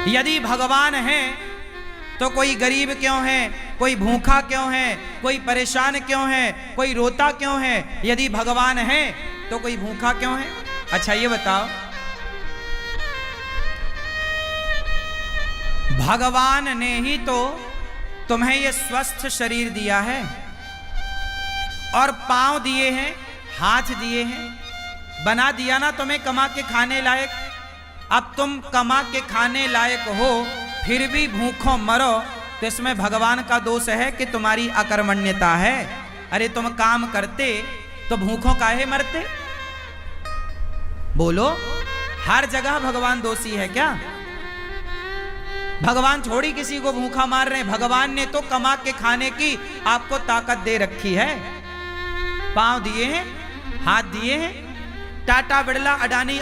यदि भगवान है तो कोई गरीब क्यों है, कोई भूखा क्यों है, कोई परेशान क्यों है, कोई रोता क्यों है? यदि भगवान है तो कोई भूखा क्यों है? अच्छा ये बताओ, भगवान ने ही तो तुम्हें ये स्वस्थ शरीर दिया है और पांव दिए हैं, हाथ दिए हैं, बना दिया ना तुम्हें कमा के खाने लायक। अब तुम कमा के खाने लायक हो फिर भी भूखों मरो तो इसमें भगवान का दोष है कि तुम्हारी अकर्मण्यता है। अरे तुम काम करते तो भूखों काहे मरते? बोलो, हर जगह भगवान दोषी है क्या? भगवान थोड़ी किसी को भूखा मार रहे हैं। भगवान ने तो कमा के खाने की आपको ताकत दे रखी है। पांव दिए हैं, हाथ दिए हैं। टाटा, बिड़ला, अडानी,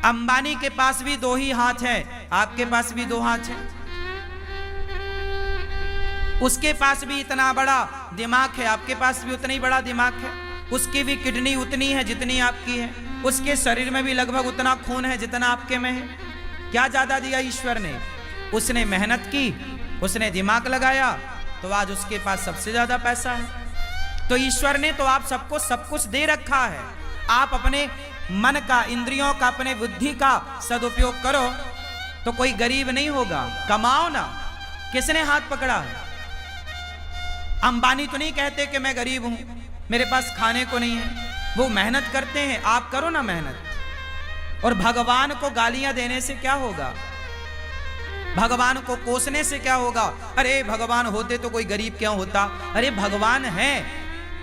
अंबानी के पास भी दो ही हाथ है, आपके पास भी दो हाथ है। उसके पास भी इतना बड़ा दिमाग है, आपके पास भी उतना ही बड़ा दिमाग है। उसकी भी किडनी उतनी है जितनी आपकी है। उसके शरीर में भी लगभग उतना खून है जितना आपके में है। क्या ज्यादा दिया ईश्वर ने? उसने मेहनत की, उसने दिमाग लगाया, तो आज उसके पास सबसे ज्यादा पैसा है। तो ईश्वर ने तो आप सबको सब कुछ दे रखा है। आप अपने मन का, इंद्रियों का, अपने बुद्धि का सदुपयोग करो तो कोई गरीब नहीं होगा। कमाओ ना। किसने हाथ पकड़ा है? अंबानी तो नहीं कहते कि मैं गरीब हूं, मेरे पास खाने को नहीं है। वो मेहनत करते हैं, आप करो ना मेहनत। और भगवान को गालियां देने से क्या होगा? भगवान को कोसने से क्या होगा? अरे भगवान होते तो कोई गरीब क्यों होता? अरे भगवान है,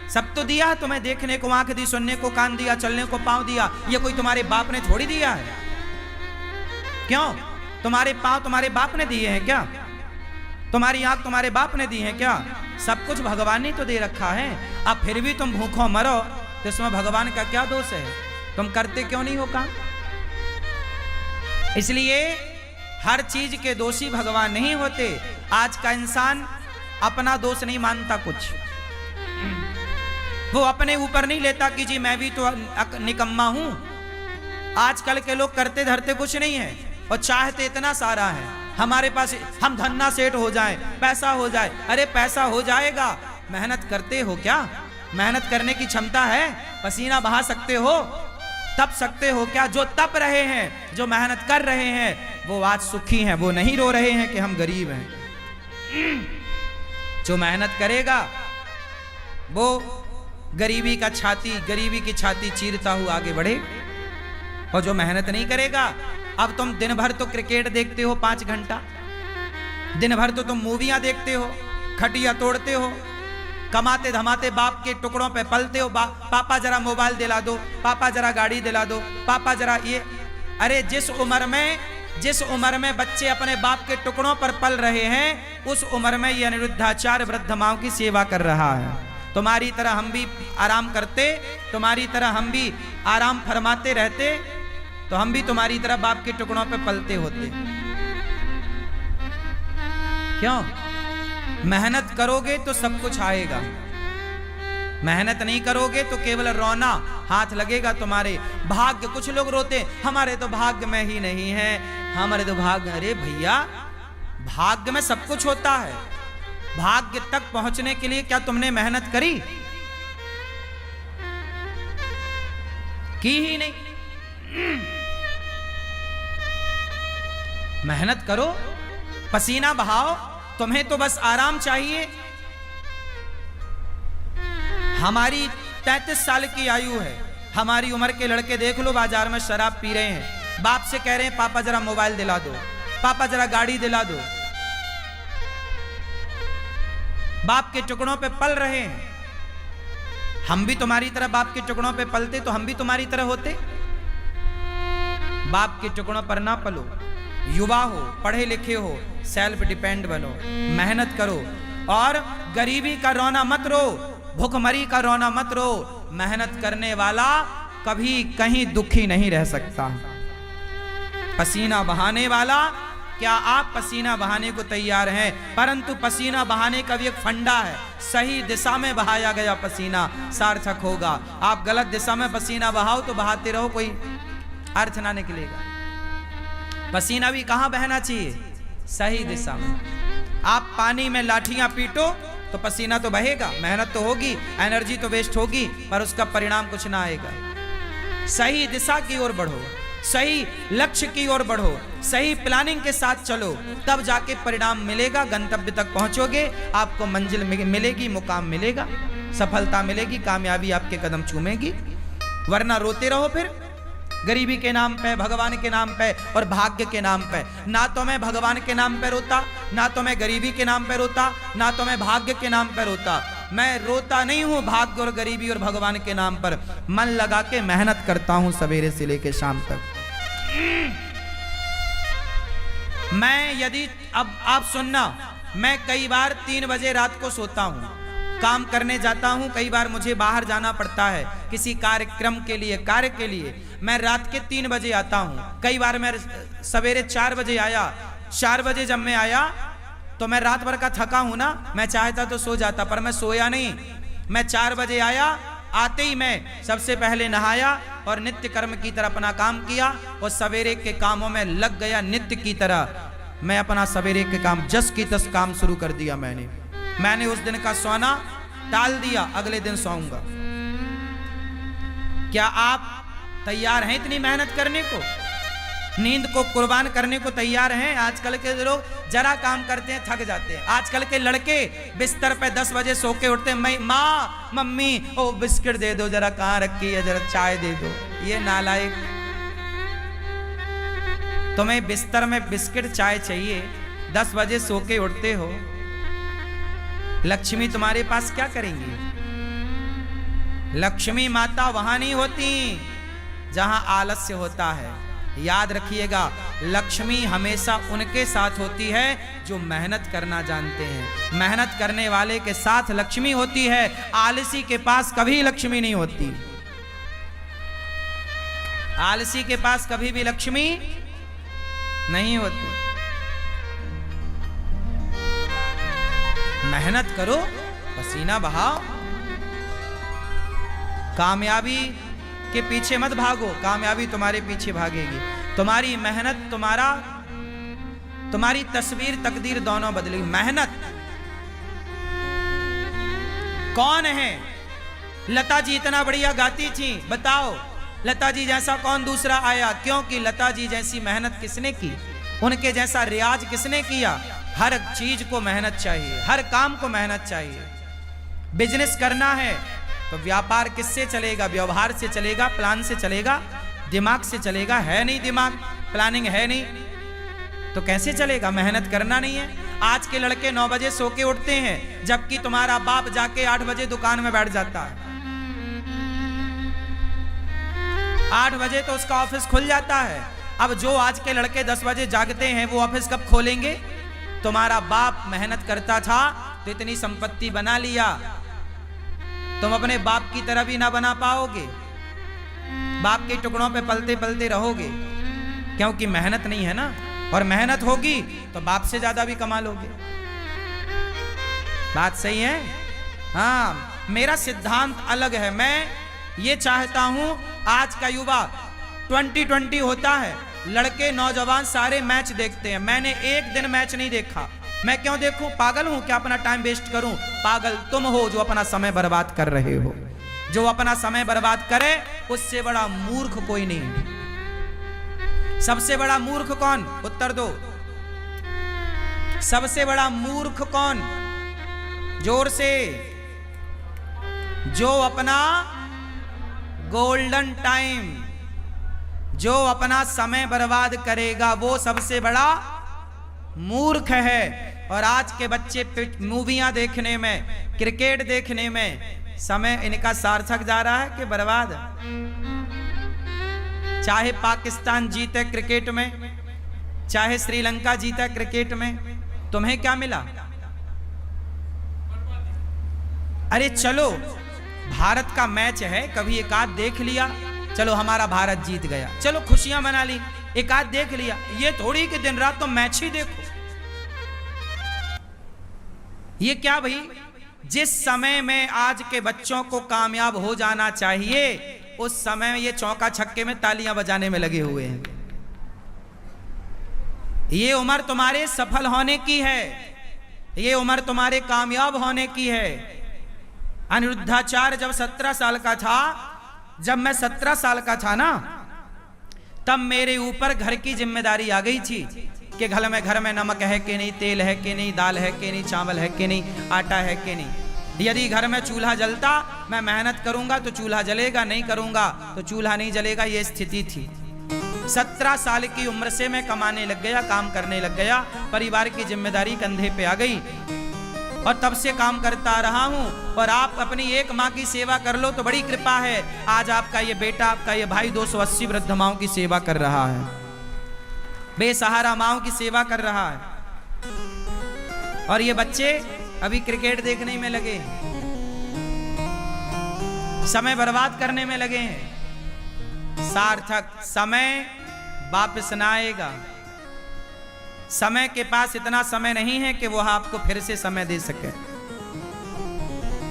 सब तो दिया है तुम्हें। देखने को आंख दी, सुनने को कान दिया, चलने को पांव दिया। ये कोई तुम्हारे बाप ने थोड़ी दिया है। क्यों? तुम्हारे पांव तुम्हारे बाप ने दिए हैं क्या? तुम्हारी आंख तुम्हारे बाप ने दी है क्या? सब कुछ भगवान ने तो दे रखा है। अब फिर भी तुम भूखों मरो तो इसमें भगवान का क्या दोष है? तुम करते क्यों नहीं हो काम? इसलिए हर चीज के दोषी भगवान नहीं होते। आज का इंसान अपना दोष नहीं मानता कुछ। वो अपने ऊपर नहीं लेता कि जी मैं भी तो निकम्मा हूं। आजकल के लोग करते धरते कुछ नहीं है और चाहते इतना सारा है हमारे पास, हम धन्ना सेठ हो जाएं, पैसा हो जाए। अरे पैसा हो जाएगा, मेहनत करते हो क्या? मेहनत करने की क्षमता है? पसीना बहा सकते हो? तप सकते हो क्या? जो तप रहे हैं, जो मेहनत कर रहे हैं, वो आज सुखी हैं। वो नहीं रो रहे हैं कि हम गरीब हैं। जो मेहनत करेगा वो गरीबी की छाती चीरता हुआ आगे बढ़े। और जो मेहनत नहीं करेगा, अब तुम दिन भर तो क्रिकेट देखते हो 5 घंटा, दिन भर तो तुम मूवियां देखते हो, खटिया तोड़ते हो, कमाते धमाते बाप के टुकड़ों पे पलते हो। पापा जरा मोबाइल दिला दो, पापा जरा गाड़ी दिला दो, पापा जरा ये। अरे जिस उम्र में बच्चे अपने बाप के टुकड़ों पर पल रहे हैं, उस उम्र में ये अनिरुद्धाचार्य वृद्ध माओं की सेवा कर रहा है। तुम्हारी तरह हम भी आराम करते, तुम्हारी तरह हम भी आराम फरमाते रहते, तो हम भी तुम्हारी तरह बाप के टुकड़ों पे पलते होते। क्यों? मेहनत करोगे तो सब कुछ आएगा। मेहनत नहीं करोगे तो केवल रोना हाथ लगेगा तुम्हारे। भाग्य, कुछ लोग रोते हमारे तो भाग्य में ही नहीं है, हमारे तो भाग्य। अरे भैया, भाग्य में सब कुछ होता है। भाग्य तक पहुंचने के लिए क्या तुमने मेहनत करी? की ही नहीं। मेहनत करो, पसीना बहाओ। तुम्हें तो बस आराम चाहिए। हमारी 33 साल की आयु है। हमारी उम्र के लड़के देख लो, बाजार में शराब पी रहे हैं, बाप से कह रहे हैं पापा जरा मोबाइल दिला दो, पापा जरा गाड़ी दिला दो। बाप के टुकड़ों पे पल रहे हैं। हम भी तुम्हारी तरह बाप के टुकड़ों पे पलते तो हम भी तुम्हारी तरह होते। बाप के टुकड़ों पर ना पलो। युवा हो, पढ़े लिखे हो, सेल्फ डिपेंड बनो, मेहनत करो। और गरीबी का रोना मत रो, भूखमरी का रोना मत रो। मेहनत करने वाला कभी कहीं दुखी नहीं रह सकता। पसीना बहाने वाला, क्या आप पसीना बहाने को तैयार हैं? परंतु पसीना बहाने का भी एक फंडा है। सही दिशा में बहाया गया पसीना सार्थक होगा। आप गलत दिशा में पसीना बहाओ तो बहाते रहो, कोई अर्थ ना निकलेगा। पसीना भी कहां बहना चाहिए? सही दिशा में। आप पानी में लाठियां पीटो तो पसीना तो बहेगा, मेहनत तो होगी, एनर्जी तो वेस्ट होगी, पर उसका परिणाम कुछ ना आएगा। सही दिशा की ओर बढ़ो, सही लक्ष्य की ओर बढ़ो, सही प्लानिंग के साथ चलो, तब जाके परिणाम मिलेगा, गंतव्य तक पहुंचोगे, आपको मंजिल मिलेगी, मुकाम मिलेगा, सफलता मिलेगी, कामयाबी आपके कदम चूमेगी। वरना रोते रहो फिर गरीबी के नाम पे, भगवान के नाम पे और भाग्य के नाम पे। ना तो मैं भगवान के नाम पे रोता, ना तो मैं गरीबी के नाम पे रोता, ना तो मैं भाग्य के नाम पे रोता। मैं रोता नहीं हूं भाग्य और गरीबी और भगवान के नाम पर, मन लगा के मेहनत करता हूं सवेरे से लेके शाम तक। मैं यदि अब आप सुनना, मैं कई बार 3 बजे रात को सोता हूं, काम करने जाता हूं, कई बार मुझे बाहर जाना पड़ता है किसी कार्यक्रम के लिए, कार्य के लिए, मैं रात के 3 बजे आता हूं। कई बार मैं सवेरे 4 बजे आया, 4 बजे जब मैं आया तो मैं रात भर का थका हूं ना, मैं चाहता तो सो जाता, पर मैं सोया नहीं। मैं 4 बजे आया, आते ही मैं सबसे पहले नहाया और नित्य कर्म की तरह अपना काम किया और सवेरे के कामों में लग गया। नित्य की तरह मैं अपना सवेरे के काम जस की तस काम शुरू कर दिया। मैंने उस दिन का सोना टाल दिया, अगले दिन सोऊंगा। क्या आप तैयार हैं इतनी मेहनत करने को, नींद को कुर्बान करने को तैयार हैं? आजकल के लोग जरा काम करते हैं थक जाते हैं। आजकल के लड़के बिस्तर पे 10 बजे सो के उठते हैं, माँ मम्मी ओ बिस्किट दे दो, जरा कहाँ रखी है, जरा चाय दे दो। ये नालायक, तुम्हें बिस्तर में बिस्किट चाय चाहिए, 10 बजे सो के उठते हो। लक्ष्मी तुम्हारे पास क्या करेंगी? लक्ष्मी माता वहां नहीं होती जहां आलस्य होता है। याद रखिएगा, लक्ष्मी हमेशा उनके साथ होती है जो मेहनत करना जानते हैं। मेहनत करने वाले के साथ लक्ष्मी होती है, आलसी के पास कभी लक्ष्मी नहीं होती। आलसी के पास कभी भी लक्ष्मी नहीं होती। मेहनत करो, पसीना बहाओ, कामयाबी के पीछे मत भागो, कामयाबी तुम्हारे पीछे भागेगी। तुम्हारी मेहनत तुम्हारी तस्वीर तकदीर दोनों बदलेगी। मेहनत कौन है? लता जी इतना बढ़िया गाती थी, बताओ लता जी जैसा कौन दूसरा आया? क्योंकि लता जी जैसी मेहनत किसने की, उनके जैसा रियाज किसने किया? हर चीज को मेहनत चाहिए, हर काम को मेहनत चाहिए। बिजनेस करना है तो व्यापार किससे चलेगा? व्यवहार से चलेगा, प्लान से चलेगा, दिमाग से चलेगा। है नहीं दिमाग, प्लानिंग है नहीं, तो कैसे चलेगा? मेहनत करना नहीं है। आज के लड़के 9 बजे सो के उठते हैं, जबकि तुम्हारा बाप जाके 8 बजे दुकान में बैठ जाता है। 8 बजे तो उसका ऑफिस खुल जाता है। अब जो आज के लड़के 10 बजे जागते हैं, वो ऑफिस कब खोलेंगे? तुम्हारा बाप मेहनत करता था तो इतनी संपत्ति बना लिया, तुम अपने बाप की तरह भी ना बना पाओगे, बाप के टुकड़ों पे पलते पलते रहोगे, क्योंकि मेहनत नहीं है ना। और मेहनत होगी तो बाप से ज्यादा भी कमा लोगे। बात सही है? हाँ, मेरा सिद्धांत अलग है। मैं ये चाहता हूं आज का युवा 2020 होता है, लड़के नौजवान सारे मैच देखते हैं। मैंने एक दिन मैच नहीं देखा। मैं क्यों देखूं? पागल हूं क्या अपना टाइम वेस्ट करूं? पागल तुम हो जो अपना समय बर्बाद कर रहे हो। जो अपना समय बर्बाद करे उससे बड़ा मूर्ख कोई नहीं। सबसे बड़ा मूर्ख कौन? उत्तर दो। सबसे बड़ा मूर्ख कौन? जोर से। जो अपना गोल्डन टाइम, जो अपना समय बर्बाद करेगा, वो सबसे बड़ा मूर्ख है। और आज के बच्चे मूवियां देखने में, क्रिकेट देखने में समय इनका सार्थक जा रहा है कि बर्बाद? चाहे पाकिस्तान जीते क्रिकेट में, चाहे श्रीलंका जीता क्रिकेट में, तुम्हें क्या मिला? अरे चलो, भारत का मैच है, कभी एक आध देख लिया, चलो हमारा भारत जीत गया, चलो खुशियां मना ली, एक आध देख लिया। ये थोड़ी कि दिन रात तो मैच ही देखो। ये क्या भाई? जिस समय में आज के बच्चों को कामयाब हो जाना चाहिए, उस समय ये चौका छक्के में तालियां बजाने में लगे हुए हैं। ये उम्र तुम्हारे सफल होने की है, ये उम्र तुम्हारे कामयाब होने की है। अनिरुद्धाचार्य जब 17 साल का था, जब मैं 17 साल का था ना, तब मेरे ऊपर घर की जिम्मेदारी आ गई थी कि घर में नमक है कि नहीं, तेल है कि नहीं, दाल है कि नहीं, चावल है कि नहीं, आटा है कि नहीं। यदि घर में चूल्हा जलता, मैं मेहनत करूंगा तो चूल्हा जलेगा, नहीं करूंगा तो चूल्हा नहीं जलेगा। ये स्थिति थी। 17 साल की उम्र से मैं कमाने लग गया, काम करने लग गया, परिवार की जिम्मेदारी कंधे पे आ गई और तब से काम करता रहा हूं। और आप अपनी एक माँ की सेवा कर लो तो बड़ी कृपा है। आज आपका ये बेटा, आपका ये भाई 280 वृद्ध माओं की सेवा कर रहा है, बेसहारा माओं की सेवा कर रहा है। और ये बच्चे अभी क्रिकेट देखने में लगे, समय बर्बाद करने में लगे हैं। सार्थक समय वापस ना आएगा। समय के पास इतना समय नहीं है कि वो आपको फिर से समय दे सके।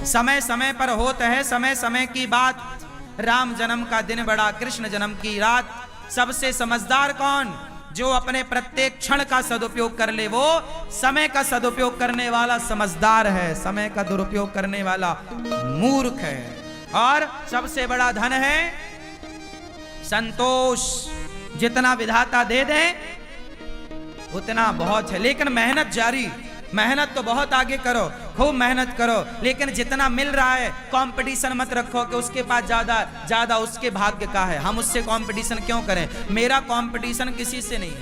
समय समय पर होता है, समय समय की बात। राम जन्म का दिन बड़ा, कृष्ण जन्म की रात। सबसे समझदार कौन? जो अपने प्रत्येक क्षण का सदुपयोग कर ले, वो समय का सदुपयोग करने वाला समझदार है। समय का दुरुपयोग करने वाला मूर्ख है। और सबसे बड़ा धन है संतोष। जितना विधाता दे दे उतना बहुत है, लेकिन मेहनत जारी। मेहनत तो बहुत आगे करो, खूब मेहनत करो, लेकिन जितना मिल रहा है कंपटीशन मत रखो कि उसके पास ज्यादा उसके भाग्य का है, हम उससे कंपटीशन क्यों करें। मेरा कंपटीशन किसी से नहीं है।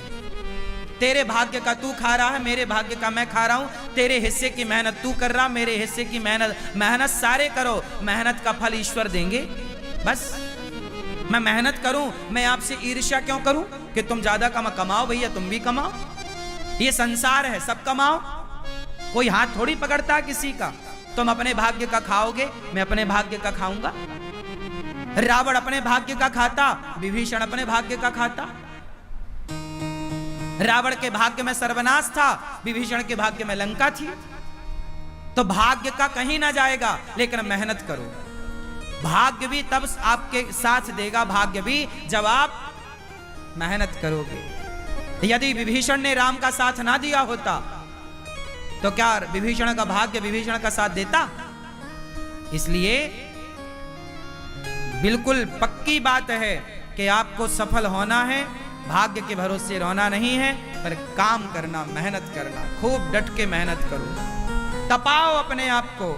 तेरे भाग्य का तू खा रहा है, मेरे भाग्य का मैं खा रहा हूं। तेरे हिस्से की मेहनत तू कर रहा, मेरे हिस्से की मेहनत सारे करो। मेहनत का फल ईश्वर देंगे। बस मैं मेहनत करूं, मैं आपसे ईर्ष्या क्यों करूं कि तुम ज्यादा कमाओ। भैया तुम भी कमाओ, ये संसार है, सब कमाओ। कोई हाथ थोड़ी पकड़ता किसी का। तुम अपने भाग्य का खाओगे, मैं अपने भाग्य का खाऊंगा। रावण अपने भाग्य का खाता, विभीषण अपने भाग्य का खाता। रावण के भाग्य में सर्वनाश था, विभीषण के भाग्य में लंका थी। तो भाग्य का कहीं ना जाएगा, लेकिन मेहनत करो। भाग्य भी तब आपके साथ देगा, भाग्य भी जब आप मेहनत करोगे। यदि विभीषण ने राम का साथ ना दिया होता तो क्या विभीषण का भाग्य विभीषण का साथ देता? इसलिए बिल्कुल पक्की बात है कि आपको सफल होना है, भाग्य के भरोसे रहना नहीं है, पर काम करना, मेहनत करना, खूब डट के मेहनत करो। तपाओ अपने आप को,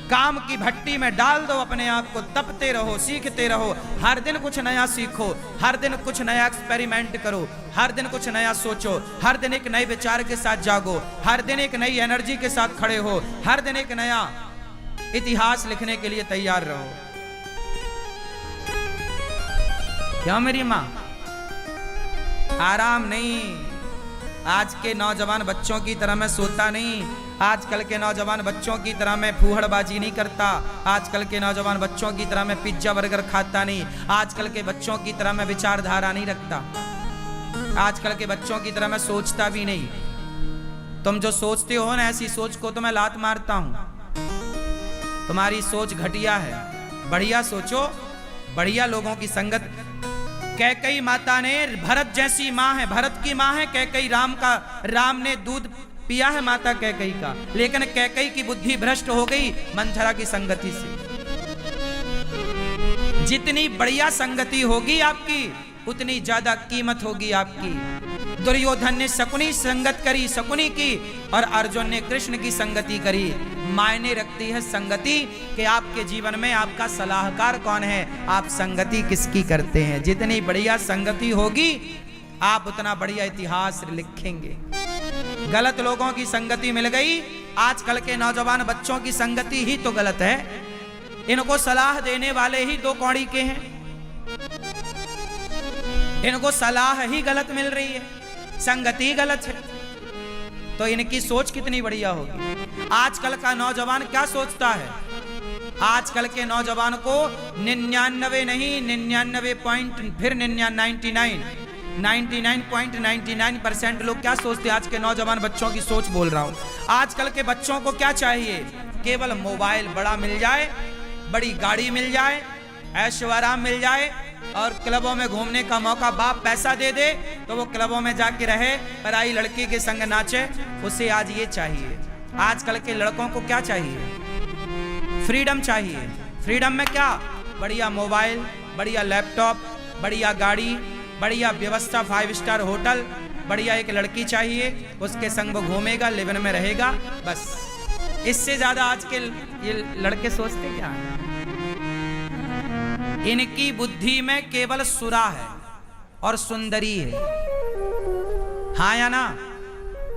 काम की भट्टी में डाल दो अपने आप को, तपते रहो, सीखते रहो। हर दिन कुछ नया सीखो, हर दिन कुछ नया एक्सपेरिमेंट करो, हर दिन कुछ नया सोचो, हर दिन एक नए विचार के साथ जागो, हर दिन एक नई एनर्जी के साथ खड़े हो, हर दिन एक नया इतिहास लिखने के लिए तैयार रहो। क्यों मेरी मां? आराम नहीं। आज के नौजवान बच्चों की तरह मैं सोता नहीं, आजकल के नौजवान बच्चों की तरह मैं फूहड़बाजी नहीं करता, आजकल के नौजवान बच्चों की तरह मैं पिज्जा बर्गर खाता नहीं, आजकल के बच्चों की तरह मैं विचारधारा नहीं रखता, आजकल के बच्चों की तरह मैं सोचता भी नहीं। तुम जो सोचते हो ना, ऐसी सोच को तो मैं लात मारता हूं। तुम्हारी सोच घटिया है, बढ़िया सोचो, बढ़िया लोगों की संगत। कैकई माता ने, भरत जैसी माँ है, भरत की माँ है कैकई, राम ने दूध पिया है माता कैकई का, लेकिन कैकई की बुद्धि भ्रष्ट हो गई मंथरा की संगति से। जितनी बढ़िया संगति होगी आपकी, उतनी ज्यादा कीमत होगी आपकी। दुर्योधन ने शकुनी संगत करी, शकुनी की, और अर्जुन ने कृष्ण की संगति करी। मायने रखती है संगति कि आपके जीवन में आपका सलाहकार कौन है, आप संगति किसकी करते हैं। जितनी बढ़िया संगति होगी, आप उतना बढ़िया इतिहास लिखेंगे। गलत लोगों की संगति मिल गई, आजकल के नौजवान बच्चों की संगति ही तो गलत है। इनको सलाह देने वाले ही दो कौड़ी के हैं, इनको सलाह ही गलत मिल रही है, संगति गलत है, तो इनकी सोच कितनी बढ़िया होगी। आजकल का नौजवान क्या सोचता है? आजकल के नौजवान को 99 नहीं, 99 पॉइंट, फिर 99.99% लोग क्या सोचते हैं? आज के नौजवान बच्चों की सोच बोल रहा हूं। आजकल के बच्चों को क्या चाहिए? केवल मोबाइल बड़ा मिल जाए, बड़ी गाड़ी मिल जाए, ऐशो आराम मिल जाए, और क्लबों में घूमने का मौका बाप पैसा दे दे तो वो क्लबों में जाके रहे, पर आई लड़की के संग नाचे। उसे आज ये चाहिए। आजकल के लड़कों को क्या चाहिए? फ्रीडम चाहिए। फ्रीडम में क्या? बढ़िया मोबाइल, बढ़िया लैपटॉप, बढ़िया गाड़ी, बढ़िया व्यवस्था, 5 स्टार होटल, बढ़िया एक लड़की चाहिए, उसके संग वो घूमेगा, लिव इन में रहेगा, बस। इससे ज्यादा आज के ये लड़के सोचते क्या है? इनकी बुद्धि में केवल सुरा है और सुंदरी है। हाँ या ना?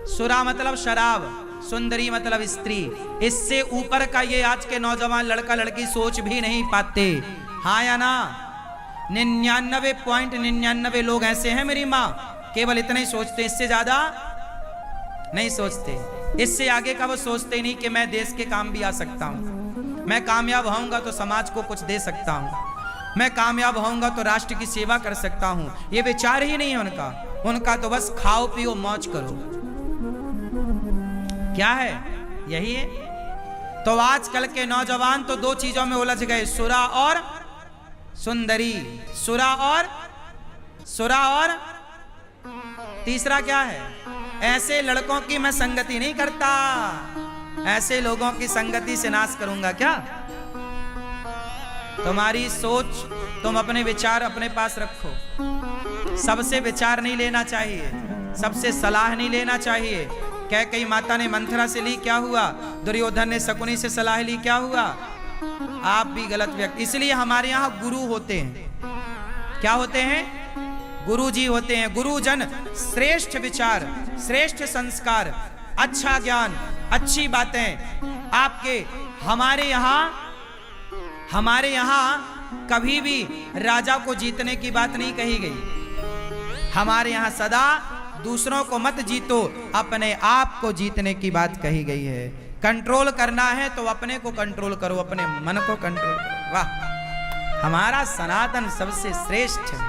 सुरा मतलब शराब, सुंदरी मतलब स्त्री। इससे ऊपर का ये आज के नौजवान लड़का लड़की सोच भी नहीं पाते। हाँ या ना? 99.99 लोग ऐसे हैं मेरी माँ, केवल इतना ही सोचते, इससे ज्यादा नहीं सोचते। इससे आगे का वो सोचते नहीं कि मैं देश के काम भी आ सकता हूँ, मैं कामयाब होऊंगा तो समाज को कुछ दे सकता हूँ, मैं कामयाब होऊंगा तो राष्ट्र की सेवा कर सकता हूँ। ये विचार ही नहीं है उनका। उनका तो बस खाओ पियो मौज करो। क्या है? यही है। तो आजकल के नौजवान तो 2 चीजों में उलझ गए, सुरा और सुंदरी। सुरा और तीसरा क्या है? ऐसे लड़कों की मैं संगति नहीं करता, ऐसे लोगों की संगति से नाश करूंगा। क्या तुम्हारी सोच? तुम अपने विचार अपने पास रखो। सबसे विचार नहीं लेना चाहिए, सबसे सलाह नहीं लेना चाहिए। कैकेयी माता ने मंथरा से ली, क्या हुआ? दुर्योधन ने शकुनी से सलाह ली, क्या हुआ? आप भी गलत व्यक्ति। इसलिए हमारे यहाँ गुरु होते हैं। क्या होते हैं? गुरु जी होते हैं। गुरुजन श्रेष्ठ विचार, श्रेष्ठ संस्कार, अच्छा ज्ञान, अच्छी बातें आपके। हमारे यहाँ कभी भी राजा को जीतने की बात नहीं कही गई। हमारे यहाँ सदा दूसरों को मत जीतो, अपने आप को जीतने की बात कही गई है। कंट्रोल करना है तो अपने को कंट्रोल करो, अपने मन को कंट्रोल करो। वाह! हमारा सनातन सबसे श्रेष्ठ है,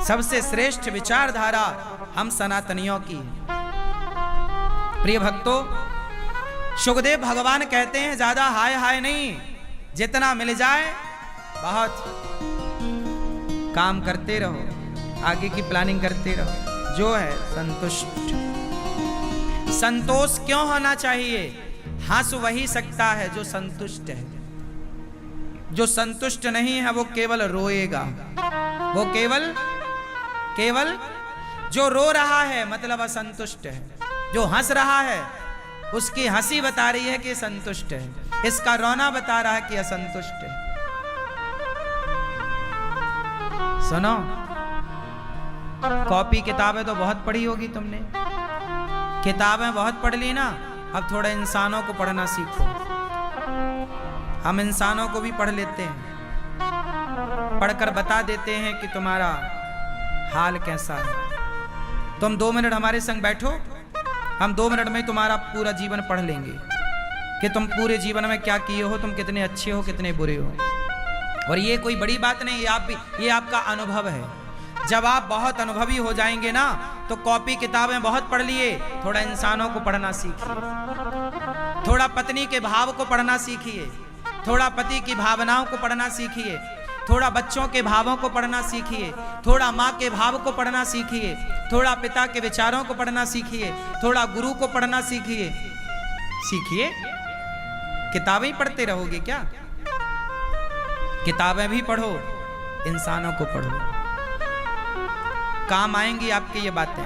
सबसे श्रेष्ठ विचारधारा हम सनातनियों की। प्रिय भक्तों, सुखदेव भगवान कहते हैं ज्यादा हाय हाय नहीं, जितना मिल जाए बहुत। काम करते रहो, आगे की प्लानिंग करते रहो, जो है संतुष्ट। संतोष क्यों होना चाहिए? हंस वही सकता है जो संतुष्ट है। जो संतुष्ट नहीं है वो केवल रोएगा। वो केवल जो रो रहा है मतलब असंतुष्ट है। जो हंस रहा है उसकी हंसी बता रही है कि संतुष्ट है, इसका रोना बता रहा है कि असंतुष्ट है। सुनो, कॉपी किताबें तो बहुत पढ़ी होगी तुमने, किताबें बहुत पढ़ ली ना, अब थोड़ा इंसानों को पढ़ना सीखो। हम इंसानों को भी पढ़ लेते हैं, पढ़कर बता देते हैं कि तुम्हारा हाल कैसा है। तुम 2 मिनट हमारे संग बैठो, हम 2 मिनट में तुम्हारा पूरा जीवन पढ़ लेंगे कि तुम पूरे जीवन में क्या किए हो, तुम कितने अच्छे हो, कितने बुरे हो। और ये कोई बड़ी बात नहीं, ये आपका अनुभव है। जब आप बहुत अनुभवी हो जाएंगे ना, तो कॉपी किताबें बहुत पढ़ लिए, थोड़ा इंसानों को पढ़ना सीखिए, थोड़ा पत्नी के भाव को पढ़ना सीखिए, थोड़ा पति की भावनाओं को पढ़ना सीखिए, थोड़ा बच्चों के भावों को पढ़ना सीखिए, थोड़ा माँ के भाव को पढ़ना सीखिए, थोड़ा पिता के विचारों को पढ़ना सीखिए, थोड़ा गुरु को पढ़ना सीखिए। किताबें ही पढ़ते रहोगे क्या? किताबें भी पढ़ो, इंसानों को पढ़ो, काम आएंगी आपकी ये बातें।